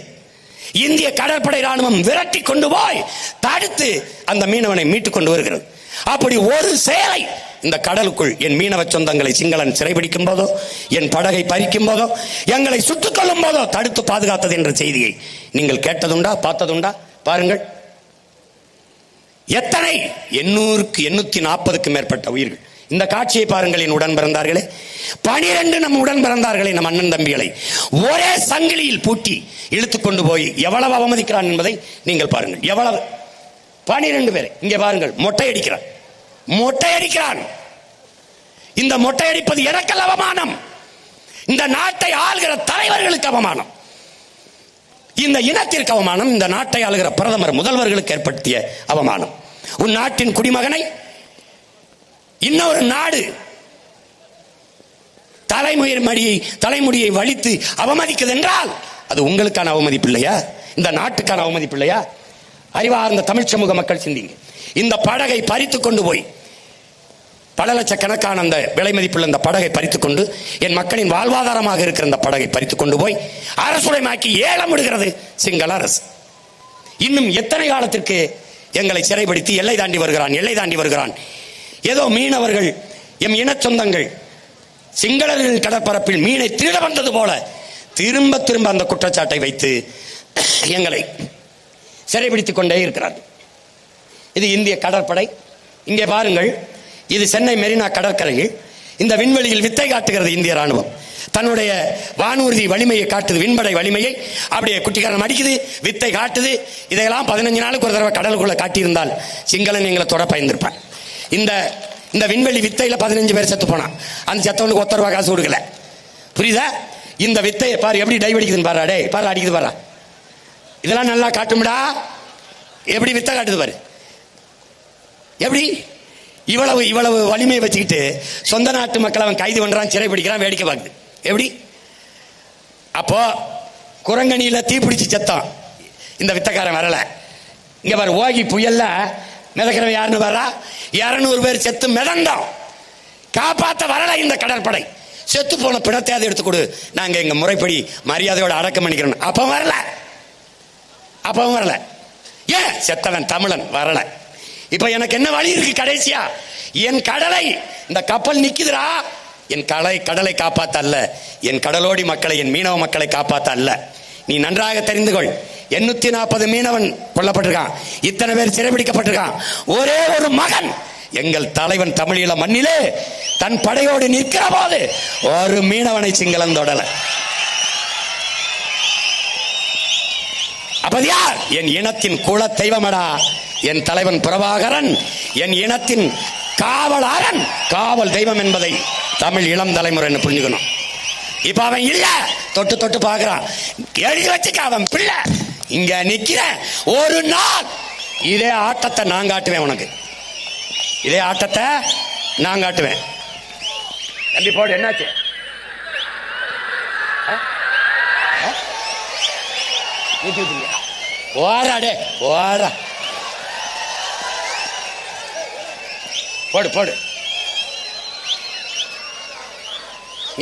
இந்திய கடற்படை ராணுவம் விரட்டி கொண்டு போய் தடுத்து அந்த மீனவனை மீட்டுக் கொண்டு வருகிறது. அப்படி ஒரு செயலை இந்த கடலுக்குள் என் மீனவ சொந்தங்களை சிங்களன் சிறைபிடிக்கும் போதோ, என் படகை பறிக்கும் போதோ, எங்களை சுட்டுக் கொள்ளும் போதோ தடுத்து பாதுகாத்தது என்ற செய்தியை நீங்கள் கேட்டதுண்டா? பார்த்ததுண்டா? பாருங்கள், எத்தனை 840க்கும் மேற்பட்ட உயிர்கள். இந்த காட்சியை பாருங்கள். என் உடன் பிறந்தார்களே, 12 நம் உடன் பிறந்தார்களே, நம் அண்ணன் தம்பிகளை ஒரே சங்கிலியில் பூட்டி இழுத்துக் கொண்டு போய் எவ்வளவு அவமதிக்கிறான் என்பதை நீங்கள் பாருங்கள். எவ்வளவு 12 பேரை இங்கே பாருங்கள், மொட்டையடிக்கிறான். மொட்டையடிக்கிறான். இந்த மொட்டையடிப்பது எனக்கல்ல அவமானம், இந்த நாட்டை ஆளுகிற தலைவர்களுக்கு அவமானம், இந்த இனத்திற்கு அவமானம், இந்த நாட்டை ஆளுகிற பிரதமர் முதல்வர்களுக்கு ஏற்படுத்திய அவமானம். உன் நாட்டின் குடிமகனை இன்னொரு நாடு தலைமுடியை வலித்து அவமதிக்கிறது என்றால் அது உங்களுக்கான அவமதிப்பு இல்லையா? இந்த நாட்டுக்கான அவமதிப்பு இல்லையா? அறிவார்ந்த தமிழ் சமூக மக்கள் சிந்திங்க. இந்த படகை பறித்துக் கொண்டு போய், பல லட்சக்கணக்கான அந்த விலை மதிப்புள்ள இந்த படகை பறித்துக் கொண்டு, என் மக்களின் வாழ்வாதாரமாக இருக்கிற இந்த படகை பறித்துக் கொண்டு போய் அரசுடைமாக்கி ஏலம் விடுகிறது சிங்கள அரசு. இன்னும் எத்தனை காலத்திற்கு எங்களை சிறைப்படுத்தி எல்லை தாண்டி வருகிறான். ஏதோ மீனவர்கள், எம் இன சொந்தங்கள் சிங்களர்கள் கடற்பரப்பில் மீனை திருட வந்தது போல திரும்ப திரும்ப அந்த குற்றச்சாட்டை வைத்து எங்களை சிறைபிடித்துக் கொண்டே இருக்கிறார். இது இந்திய கடற்படை. இங்கே பாருங்கள், இது சென்னை மெரினா கடற்கரையில் இந்த விண்வெளியில் வித்தை காட்டுகிறது இந்திய ராணுவம். தன்னுடைய வானூர்தி வலிமையை காட்டுது, விண்படை வலிமையை அப்படியே குட்டிக்காரன் அடிக்குது, வித்தை காட்டுது. இதையெல்லாம் 15 நாளுக்கு ஒரு தடவை கடலுக்குள்ள காட்டியிருந்தால் சிங்களன் எங்களை தொட பயந்திருப்பான். இந்த விண்வெளி வித்தையில 15 பேர் செத்து போனான். அந்த செத்தவனுக்கு 1 ரூபா காசு கொடுக்கல. புரியுதா? இந்த வித்தையை பாரு எப்படி டைவ் அடிக்குதுன்னு பாரு. டே பாரு, அடிக்குது பாரு. இதெல்லாம் நல்லா காட்டும்டா. எப்படி வித்தை காட்டுது பாரு. எப்படி இவ்வளவு வலிமையை வச்சுக்கிட்டு சொந்த நாட்டு மக்கள் அவன் கைது பண்றான், சிறை பிடிக்கிறான், வேடிக்கை பார்க்குது. எப்படி? அப்போ குரங்கணியில தீப்பிடிச்சு செத்தான் இந்த வித்தக்காரன் வரல. இங்க பாரு, ஓகி புயல்ல மிதக்கிறவன் யாருன்னு வரா, 200 பேர் செத்து மிதந்தோம், காப்பாத்த வரல இந்த கடற்படை. செத்து போன பிணத்தையாவது எடுத்து கொடு, நாங்க எங்க முறைப்படி மரியாதையோட அடக்கம் பண்ணிக்கிறோம். அப்பவும் வரல. ஏன்? செத்தவன் தமிழன் வரல. இப்ப எனக்கு என்ன வழி இருக்கு? கடைசியா என் கடலை, இந்த கப்பல் நிக்குதுரா, என் கடலை காப்பாத்த அல்ல, என் கடலோடி மக்களை, என் மீனவ மக்களை காப்பாத்த அல்ல. நீ நன்றாக தெரிந்து கொள். 840 மீனவன் கொல்லப்பட்டிருக்கான், இத்தனை பேர் சிறைபிடிக்கப்பட்டிருக்கான். ஒரே ஒரு மகன் எங்கள் தலைவன் தமிழீழ மண்ணிலே தன் படையோடு நிற்கிற போது ஒரு மீனவனை சிங்களம் தொடல. அப்ப யார்? என் இனத்தின் குல தெய்வமடா என் தலைவன் பிரபாகரன், என் இனத்தின் காவலாரன், காவல் தெய்வம் என்பதை தமிழ் இளம் தலைமுறை புரிஞ்சுக்கணும். இப்ப அவன் இல்ல, தொட்டு பார்க்கிறான், எழுதி வச்சுக்க, அவன் பிள்ளை இங்க நிக்கிற ஒரு நாள் இதே ஆட்டத்தை நான் காட்டுவேன் உனக்கு, இதே ஆட்டத்தை நான் காட்டுவேன். தம்பி போடு, என்னாச்சு? ஓராடே ஓரா, போடு.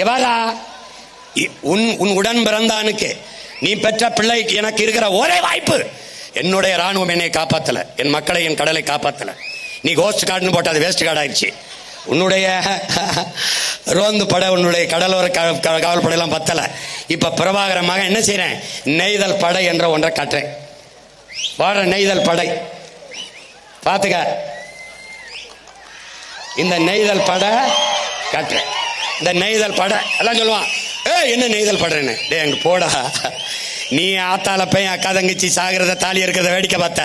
எவாரா உன் உடன் பிறந்தானுக்கு, நீ பெற்ற பிள்ளைக்கு எனக்கு இருக்கிற ஒரே வாய்ப்பு என்னுடைய ராணுவம் என்னை காப்பாத்தல, என் மக்களை, என் கடலை காப்பாத்தல. நீ கோஸ்ட் கார்டுன்னு போட்ட அது வேஸ்ட் கார்டு ஆயிடுச்சு. உன்னுடைய ரோந்து படை, உன்னுடைய கடலோர காவல் படையெல்லாம் பத்தல. இப்ப பிரபாகரமாக என்ன செய்யறேன், நெய்தல் படை என்ற ஒன்றை கட்டுறேன். வாழ நெய்தல் படை பாத்துக்க, இந்த நெய்தல் படை கட்டுறேன். இந்த நெய்தல் படை எல்லாம் சொல்லுவான், என்ன நெய்தல் படுறேன்னு. டே அங்க போடா, நீ ஆத்தால போய் அக்கா தங்கச்சி சாகிறத தாலி இருக்கிறத வேடிக்கை பார்த்த.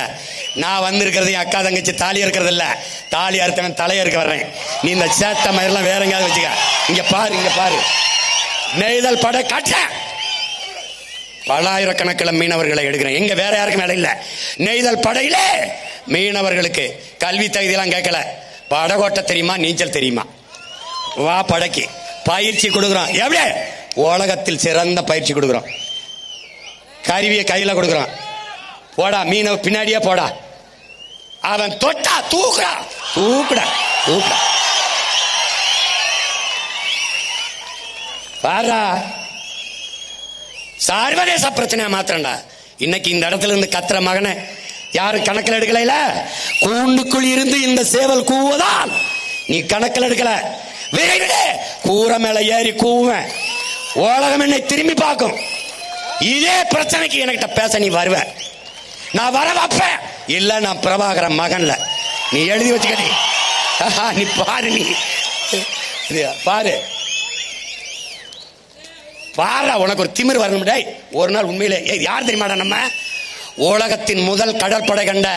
நான் வந்திருக்கிறது அக்கா தங்கச்சி தாலி இருக்கிறது இல்ல, தாலி அறுத்தவன் தலைய இருக்க வர்றேன். நீ இந்த சேட்டை மாதிரிலாம் வேற எங்கேயாவது வச்சுக்க. இங்க பாரு, இங்க பாரு, நெய்தல் படை காட்ட. பலாயிரக்கணக்கில் மீனவர்களை எடுக்கிறேன். எங்க வேற யாருக்கும் வேலை இல்லை. நெய்தல் படையில மீனவர்களுக்கு கல்வி தகுதியெல்லாம் கேட்கல. படகோட்ட தெரியுமா, நீச்சல் தெரியுமா, வா படைக்கு பயிற்சி கொடுக்குறோம். எப்படி உலகத்தில் சிறந்த பயிற்சி கொடுக்குறோம். கருவியை கையில கொடுக்குறோம். போடா மீன பின்னாடியே போடா. அவன் தொட்டா தூக்குடா, தூக்குடா, தூக்குடா. பாரா, சர்வதேச பிரச்சனையா மாத்திரண்டா. இன்னைக்கு இந்த இடத்துல இருந்து கத்துற மகனை யாரும் கணக்கில் எடுக்கல. கூண்டுக்குள் இருந்து இந்த சேவல் கூவதால் நீ கணக்கில் எடுக்கல. விரைவிட கூற மேல ஏறி கூவேன். உலகம் என்னை திரும்பி பார்க்கும். இதே பிரச்சனைக்கு என்கிட்ட பேச நீ வருவ, நான் வர வைப்பேன். இல்ல நான் பிரபாகரன் மகன்ல, நீ எழுதி வச்சுக்க. நீ பாரு, நீ பாரு பாரு, உனக்கு ஒரு திமிர் வரணும். ஒரு நாள் உண்மையிலே யார் தெரியுமாடா, நம்ம உலகத்தின் முதல் கடற்படை கண்ட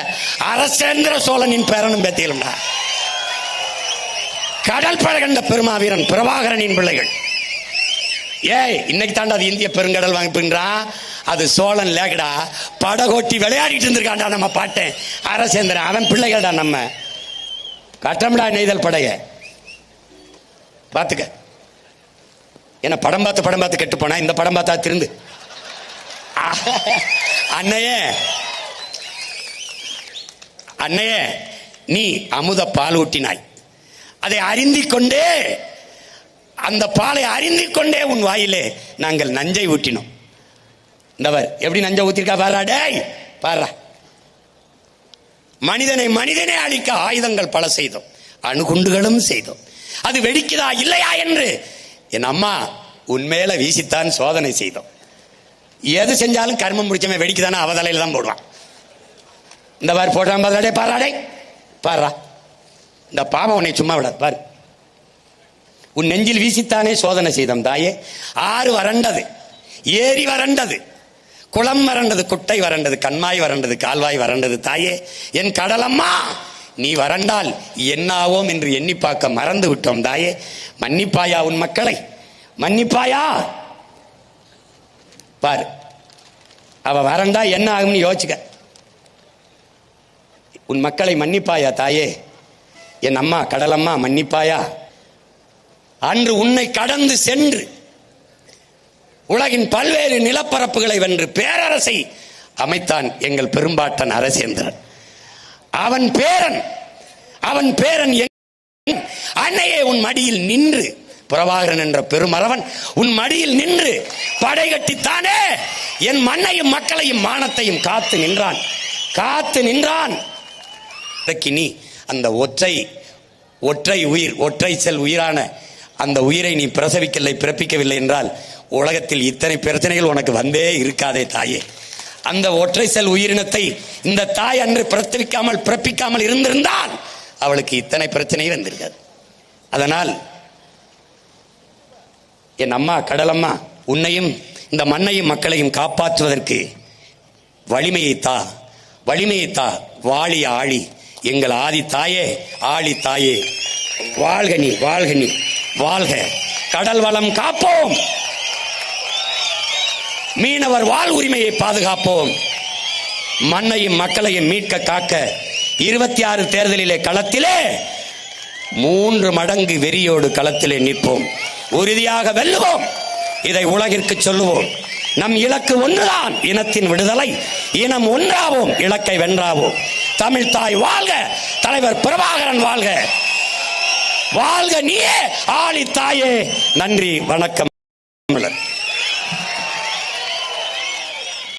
அரசேந்திர சோழனின் பேரனும் பேத்தியலும்டா. கடல் படை கண்ட பெருமாவீரன் பிரபாகரனின் பிள்ளைகள். இன்னைக்கு தாண்டா அது இந்திய பெருங்கடல் வாங்கிப்பின்றான். அது சோழன் லேகடா, படகோட்டி விளையாடிட்டு இருந்திருக்காண்டா நம்ம பாட்டேன் அரசேந்திரன். அவன் பிள்ளைகள்டா. நம்ம கட்டம்டா நெய்தல் படைய பாத்துக்க. என்ன படம் பார்த்து கெட்டு போனா, இந்த படம் பார்த்தா திருந்து. அன்னையே அன்னையே, நீ அமுத பால் ஊட்டினாய். அதை அறிந்திக் கொண்டே, அந்த பாலை அறிந்திக் கொண்டே உன் வாயிலே நாங்கள் நஞ்சை ஊட்டினோம். இந்தவர் எப்படி நஞ்சை ஊத்திருக்கா பாரா. டேய் பாரா, மனிதனை அழிக்க ஆயுதங்கள் பல செய்தோம், அணுகுண்டுகளும் செய்தோம். அது வெடிக்குதா இல்லையா என்று என் அம்மா உன்மேல வீசித்தான் சோதனை செய்தோம். எது செஞ்சாலும் கர்மம் முடிச்சவன் வெடிக்குதானே அவதலையில தான் போடுவான். இந்த மாதிரி போடுறான் பாராடே, பாராடே பாரா. இந்த பாவம் உன்னை சும்மா விட பாரு. உன் நெஞ்சில் வீசித்தானே சோதனை செய்தோம் தாயே. ஆறு வறண்டது, ஏரி வறண்டது, குளம் வறண்டது, குட்டை வறண்டது, கண்மாய் வறண்டது, கால்வாய் வறண்டது. தாயே என் கடலம்மா, நீ வறண்டால் என்னாவோம் என்று எண்ணி பார்க்க மறந்து விட்டோம். தாயே மன்னிப்பாயா உன் மக்களை, மன்னிப்பாயா. பாரு, அவ வறண்டா என்ன ஆகும்னு யோசிச்சுக்க. உன் மக்களை மன்னிப்பாயா தாயே, என் அம்மா கடலம்மா மன்னிப்பாயா. அன்று உன்னை கடந்து சென்று உலகின் பல்வேறு நிலப்பரப்புகளை வென்று பேரரசை அமைத்தான் எங்கள் பெரும்பாட்டன் அரசேந்திரன். அவன் பேரன் அன்னையே உன் மடியில் நின்று, பிரபாகரன் என்ற பெருமரவன் உன் மடியில் நின்று படை கட்டித்தானே என் மண்ணையும் மக்களையும் மானத்தையும் காத்து நின்றான். நீ அந்த ஒற்றை உயிர், ஒற்றை செல் உயிரான அந்த உயிரை நீ பிறப்பிக்கவில்லை என்றால் உலகத்தில் இத்தனை பிரச்சனைகள் உனக்கு வந்தே இருக்காதே தாயே. அந்த ஒற்றை செல் உயிரினத்தை இந்த தாய் அன்று பிறப்பிக்காமல் இருந்திருந்தால் அவளுக்கு இத்தனை பிரச்சனை வந்திருக்காது. அதனால் என் அம்மா கடலம்மா, உன்னையும் இந்த மண்ணையும் மக்களையும் காப்பாற்றுவதற்கு வலிமையை தா. வாழி ஆழி எங்கள் ஆதி தாயே, ஆழி தாயே, வாழ்க நீ, வாழ்க. கடல் வளம் காப்போம், மீனவர் வாழ் உரிமையை பாதுகாப்போம், மண்ணையும் மக்களையும் மீட்க காக்க 26 தேர்தலிலே களத்திலே 3 மடங்கு வெறியோடு களத்திலே நிற்போம். உறுதியாக வெல்லுவோம். இதை உலகிற்கு சொல்லுவோம். நம் இலக்கு ஒன்றுதான், இனத்தின் விடுதலை. இனம் ஒன்றாவோம், இலக்கை வென்றாவோம். தமிழ் தாய் வாழ்க, தலைவர் பிரபாகரன் வாழ்க, வாழ்க நீயே ஆளி தாயே. நன்றி, வணக்கம்.